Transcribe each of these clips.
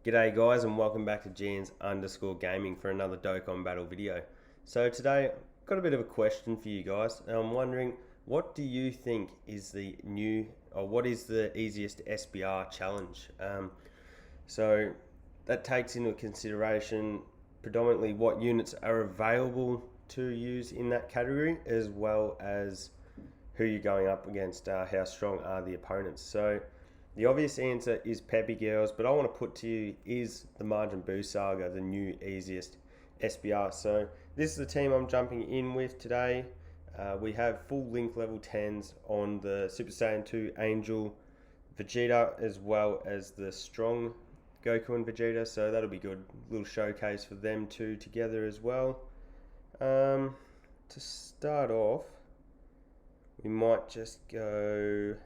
G'day guys and welcome back to Jans_gaming for another Dokkan battle video. So today I've got a bit of a question for you guys. I'm wondering, what do you think is the new, or what is the easiest SBR challenge? So that takes into consideration predominantly what units are available to use in that category, as well as who you're going up against, how strong are the opponents. So the obvious answer is Peppy Girls, but I want to put to you, is the Majin Buu Saga the new easiest SBR? So this is the team I'm jumping in with today. We have full link level 10s on the Super Saiyan 2 Angel Vegeta, as well as the strong Goku and Vegeta, so that'll be good. Little showcase for them two together as well. To start off, we might just go...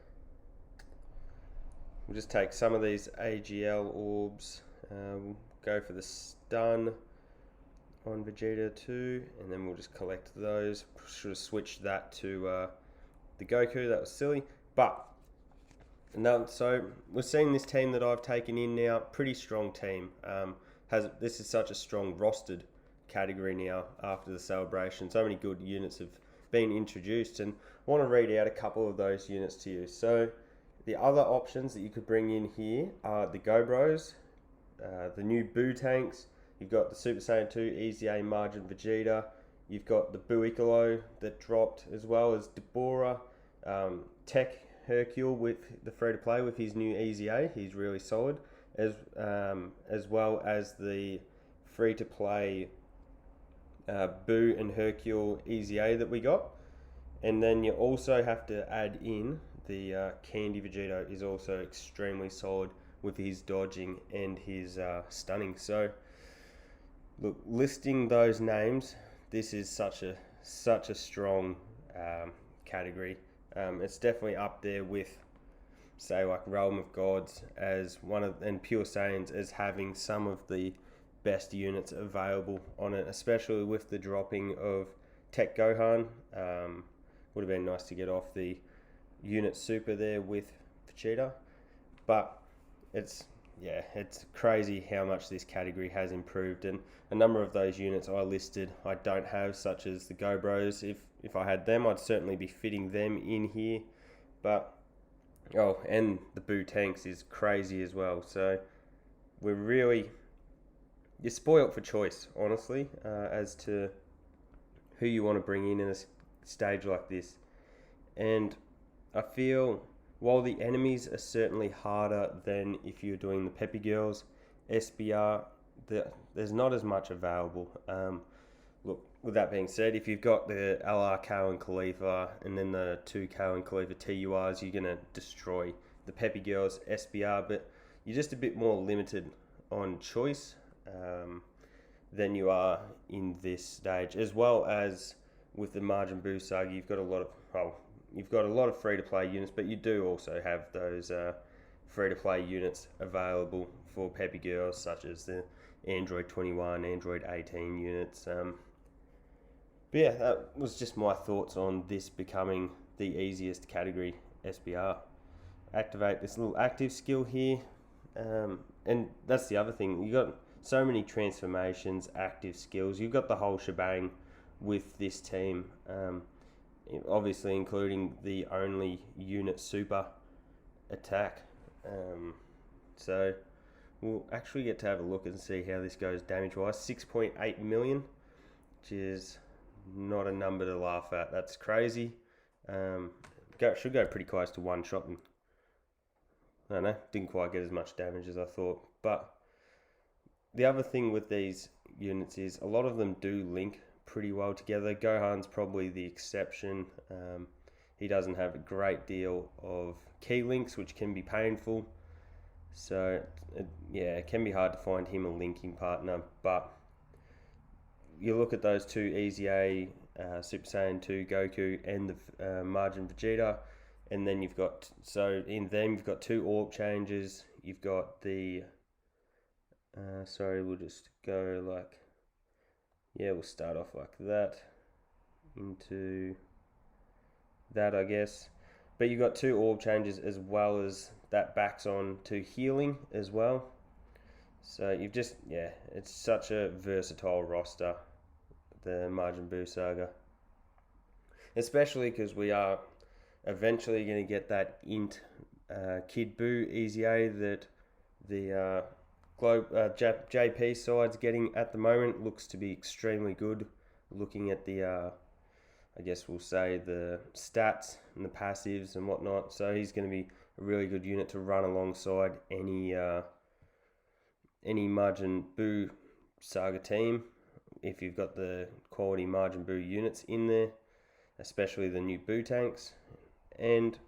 We'll just take some of these AGL orbs, we'll go for the stun on Vegeta too, and then we'll just collect those. Should have switched that to the Goku, that was silly. But, no, so we're seeing this team that I've taken in now, pretty strong team. This is such a strong rostered category now after the celebration. So many good units have been introduced, and I want to read out a couple of those units to you. So the other options that you could bring in here are the Go Bros, the new Boo Tanks. You've got the Super Saiyan 2 Easy A Margin Vegeta. You've got the Boo Icolo that dropped, as well as Deborah, Tech Hercule with the free-to-play with his new Easy A. He's really solid, as well as the free-to-play Boo and Hercule Easy A that we got. And then you also have to add in the Candy Vegeta is also extremely solid with his dodging and his stunning. So, look, listing those names, this is such a strong category. It's definitely up there with, say, like Realm of Gods as and Pure Saiyans as having some of the best units available on it, especially with the dropping of Tech Gohan. Would have been nice to get off the unit super there with Vegeta, but it's crazy how much this category has improved, and a number of those units I listed I don't have, such as the Go Bros. If I had them, I'd certainly be fitting them in here. But and the Boo Tanks is crazy as well. So you're spoilt for choice, honestly, as to who you want to bring in a stage like this. And I feel, while the enemies are certainly harder than if you're doing the Peppy Girls SBR, there's not as much available. Look, with that being said, if you've got the LRKO and Khalifa and then the 2KO and Khalifa TURs, you're going to destroy the Peppy Girls SBR, but you're just a bit more limited on choice than you are in this stage. As well as with the Majin Buu Saga, you've got a lot of free-to-play units, but you do also have those free-to-play units available for Peppy Girls, such as the Android 21, Android 18 units. But yeah, that was just my thoughts on this becoming the easiest category SBR. Activate this little active skill here, and that's the other thing. You've got so many transformations, active skills. You've got the whole shebang with this team. Obviously including the only unit super attack. So we'll actually get to have a look and see how this goes damage wise. 6.8 million, which is not a number to laugh at. That's crazy. Should go pretty close to one shot, and I don't know, didn't quite get as much damage as I thought. But the other thing with these units is a lot of them do link pretty well together. Gohan's probably the exception. He doesn't have a great deal of key links, which can be painful. So it can be hard to find him a linking partner. But you look at those two Easy A, Super Saiyan 2 Goku, and the Margin Vegeta, and then you've got two orb changes. You've got the we'll just go like, we'll start off like that into that, I guess. But you've got two orb changes, as well as that backs on to healing as well. So you've just, yeah, it's such a versatile roster, the Majin Buu Saga. Especially because we are eventually going to get that int Kid Buu Easy A that the JP side's getting at the moment. Looks to be extremely good. Looking at the, I guess we'll say the stats and the passives and whatnot. So he's going to be a really good unit to run alongside any Majin Buu Saga team if you've got the quality Majin Buu units in there, especially the new Buu tanks. And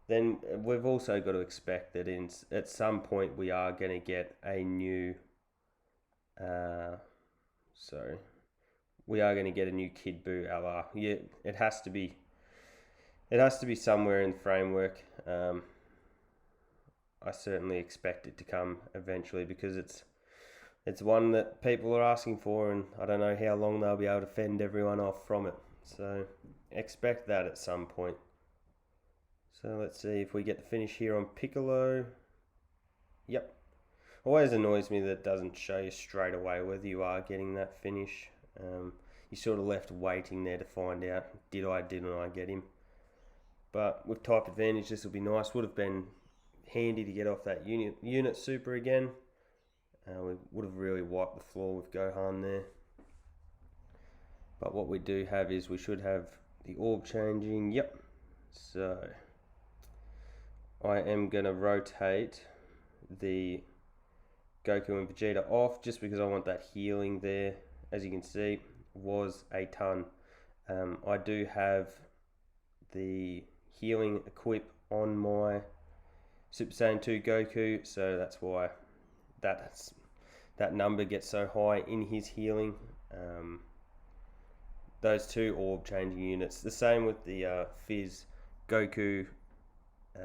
then we've also got to expect that at some point we are going to get a new we are going to get a new Kid Buu LR. Yeah, it has to be somewhere in the framework. I certainly expect it to come eventually because it's one that people are asking for, and I don't know how long they'll be able to fend everyone off from it. So expect that at some point. So let's see if we get the finish here on Piccolo. Yep. Always annoys me that it doesn't show you straight away whether you are getting that finish. You sort of left waiting there to find out, didn't I get him? But with type advantage, this will be nice. Would have been handy to get off that unit super again. We would have really wiped the floor with Gohan there. But what we do have is we should have the orb changing. Yep. So I am going to rotate the Goku and Vegeta off just because I want that healing there. As you can see, was a ton. I do have the healing equip on my Super Saiyan 2 Goku, so that's why that number gets so high in his healing. Those two orb changing units. The same with the Fizz Goku,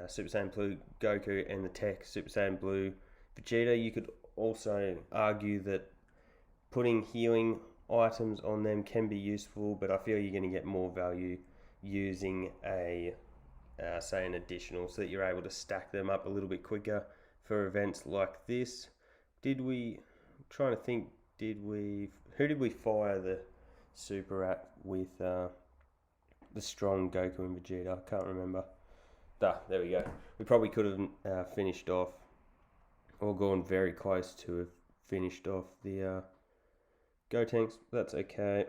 Super Saiyan Blue Goku, and the Tech Super Saiyan Blue Vegeta. You could also argue that putting healing items on them can be useful, but I feel you're going to get more value using a say an additional, so that you're able to stack them up a little bit quicker for events like this. Who did we fire the super at with the strong Goku and Vegeta? I can't remember. There we go. We probably could have finished off, or gone very close to have finished off the Gotenks. That's okay.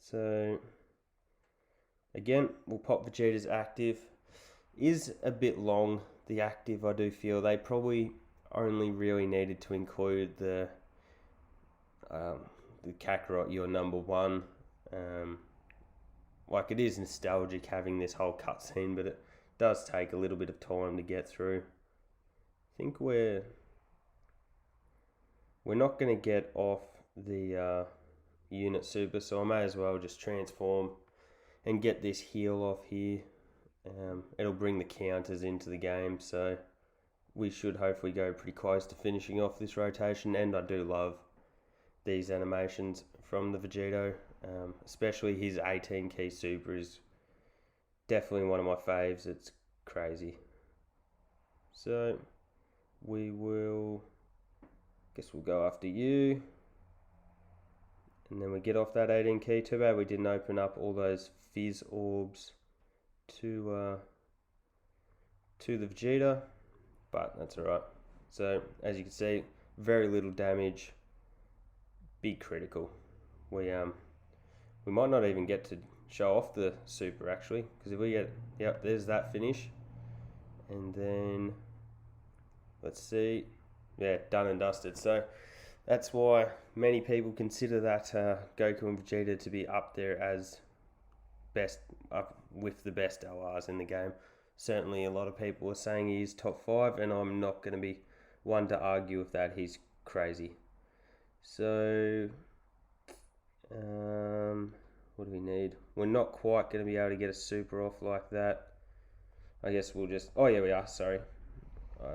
So again, we'll pop Vegeta's active. Is a bit long, the active, I do feel. They probably only really needed to include the Kakarot, your number one. Like, it is nostalgic having this whole cutscene, but it does take a little bit of time to get through. I think we're not going to get off the unit super, so I may as well just transform and get this heal off here. It'll bring the counters into the game, so we should hopefully go pretty close to finishing off this rotation. And I do love these animations from the Vegito, especially his 18 key super is definitely one of my faves. It's crazy. So we'll go after you, and then we get off that 18 key. Too bad we didn't open up all those Fizz orbs to the Vegeta, but that's alright. So as you can see, very little damage, big critical. We might not even get to show off the super actually, because if we get, yep, there's that finish, and then let's see, yeah, done and dusted. So that's why many people consider that Goku and Vegeta to be up there as up with the best LRs in the game. Certainly a lot of people are saying he's top 5, and I'm not going to be one to argue with that. He's crazy. So what do we need? We're not quite going to be able to get a super off like that. I guess we'll just, oh yeah, we are, sorry. I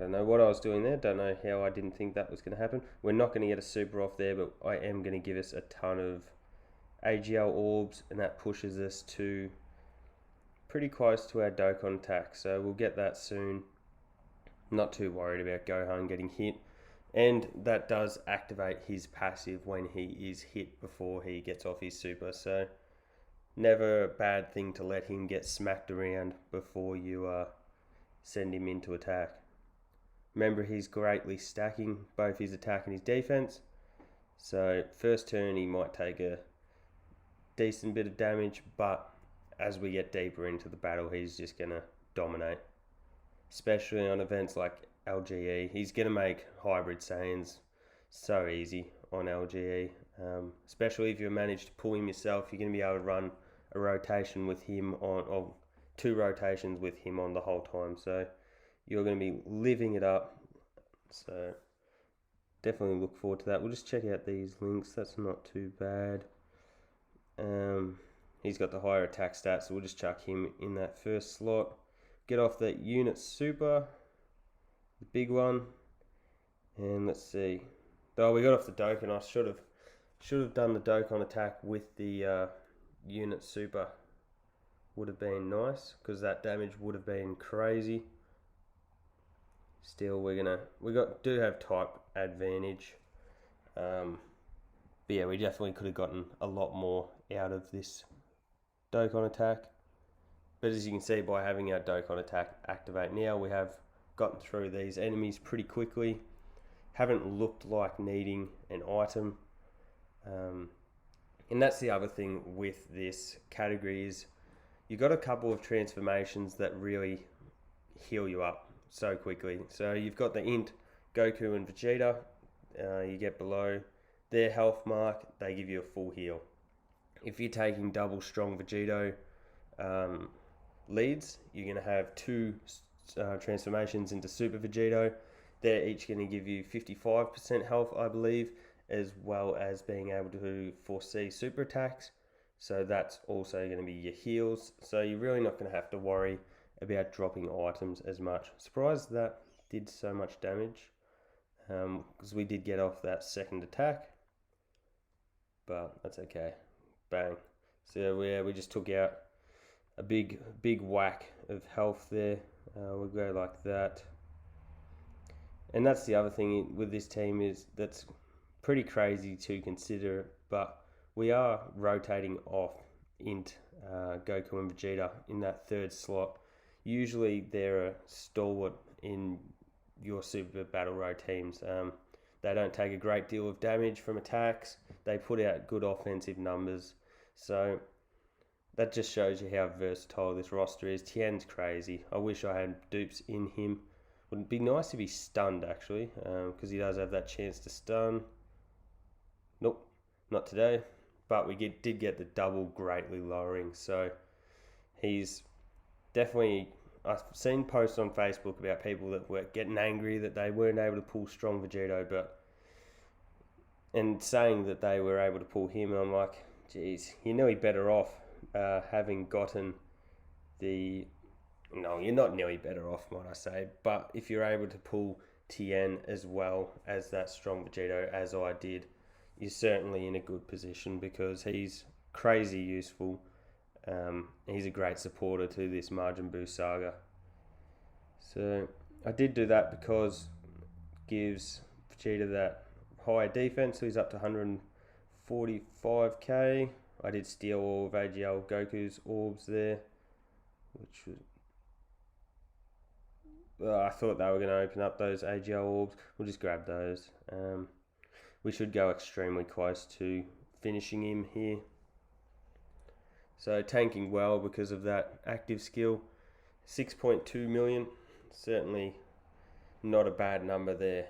don't know what I was doing there. Don't know how I didn't think that was going to happen. We're not going to get a super off there, but I am going to give us a ton of AGL orbs, and that pushes us to pretty close to our Dokkan attack, so we'll get that soon. Not too worried about Gohan getting hit. And that does activate his passive when he is hit before he gets off his super. So never a bad thing to let him get smacked around before you send him into attack. Remember, he's greatly stacking both his attack and his defense. So first turn he might take a decent bit of damage, but as we get deeper into the battle, he's just going to dominate. Especially on events like LGE. He's going to make hybrid Saiyans so easy on LGE. Especially if you manage to pull him yourself, you're going to be able to run a rotation with him on, or 2 rotations with him on the whole time. So you're going to be living it up. So definitely look forward to that. We'll just check out these links. That's not too bad. He's got the higher attack stats, so we'll just chuck him in that first slot. Get off that unit super, the big one, and let's see. Oh, we got off the Dokkan. I should have done the Dokkan attack with the unit super. Would have been nice because that damage would have been crazy. Still, we do have type advantage. But yeah, we definitely could have gotten a lot more out of this Dokkan attack. But as you can see, by having our Dokkan attack activate now, we have gotten through these enemies pretty quickly. Haven't looked like needing an item. And that's the other thing with this category is you've got a couple of transformations that really heal you up so quickly. So you've got the Int, Goku and Vegeta. You get below their health mark, they give you a full heal. If you're taking double strong Vegito leads, you're going to have 2 transformations into Super Vegito. They're each going to give you 55% health, I believe, as well as being able to foresee super attacks. So that's also going to be your heals. So you're really not going to have to worry about dropping items as much. Surprised that did so much damage, because we did get off that second attack. But that's okay. Bang. So we just took out a big whack of health there. We'll go like that. And that's the other thing with this team is that's pretty crazy to consider, but we are rotating off Int, Goku and Vegeta in that third slot. Usually they're a stalwart in your Super Battle Row teams. They don't take a great deal of damage from attacks. They put out good offensive numbers. So that just shows you how versatile this roster is. Tien's crazy. I wish I had dupes in him. Would be nice if he's stunned, actually, because he does have that chance to stun. Nope, not today. But we did get the double greatly lowering. So he's definitely... I've seen posts on Facebook about people that were getting angry that they weren't able to pull strong Vegito, and saying that they were able to pull him, and I'm like, geez, you're nearly better off having gotten the... No, you're not nearly better off, might I say, but if you're able to pull Tien as well as that strong Vegito, as I did, you're certainly in a good position because he's crazy useful. He's a great supporter to this Majin Buu Saga. So I did do that because it gives Vegeta that higher defense, so he's up to 145k. I did steal all of AGL Goku's orbs there, which was... I thought they were going to open up those AGL orbs. We'll just grab those. We should go extremely close to finishing him here. So tanking well because of that active skill. 6.2 million, certainly not a bad number there.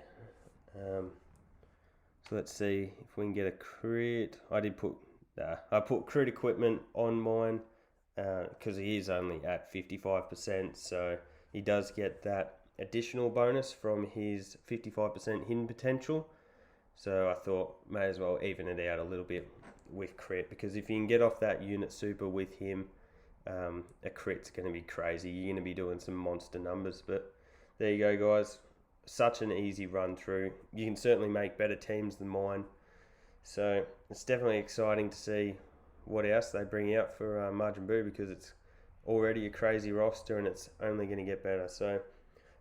So let's see if we can get a crit. I put crit equipment on mine because he is only at 55%, so he does get that additional bonus from his 55% hidden potential. So I thought may as well even it out a little bit with crit, because if you can get off that unit super with him, a crit's going to be crazy. You're going to be doing some monster numbers. But there you go, guys. Such an easy run through. You can certainly make better teams than mine. So it's definitely exciting to see what else they bring out for Majin Buu, because it's already a crazy roster and it's only going to get better. So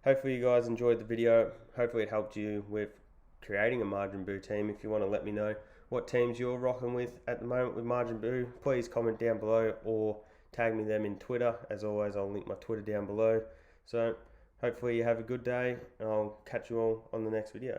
hopefully you guys enjoyed the video. Hopefully it helped you with creating a Majin Buu team. If you want to let me know what teams you're rocking with at the moment with Majin Buu, please comment down below or tag me them in Twitter. As always, I'll link my Twitter down below. So hopefully you have a good day, and I'll catch you all on the next video.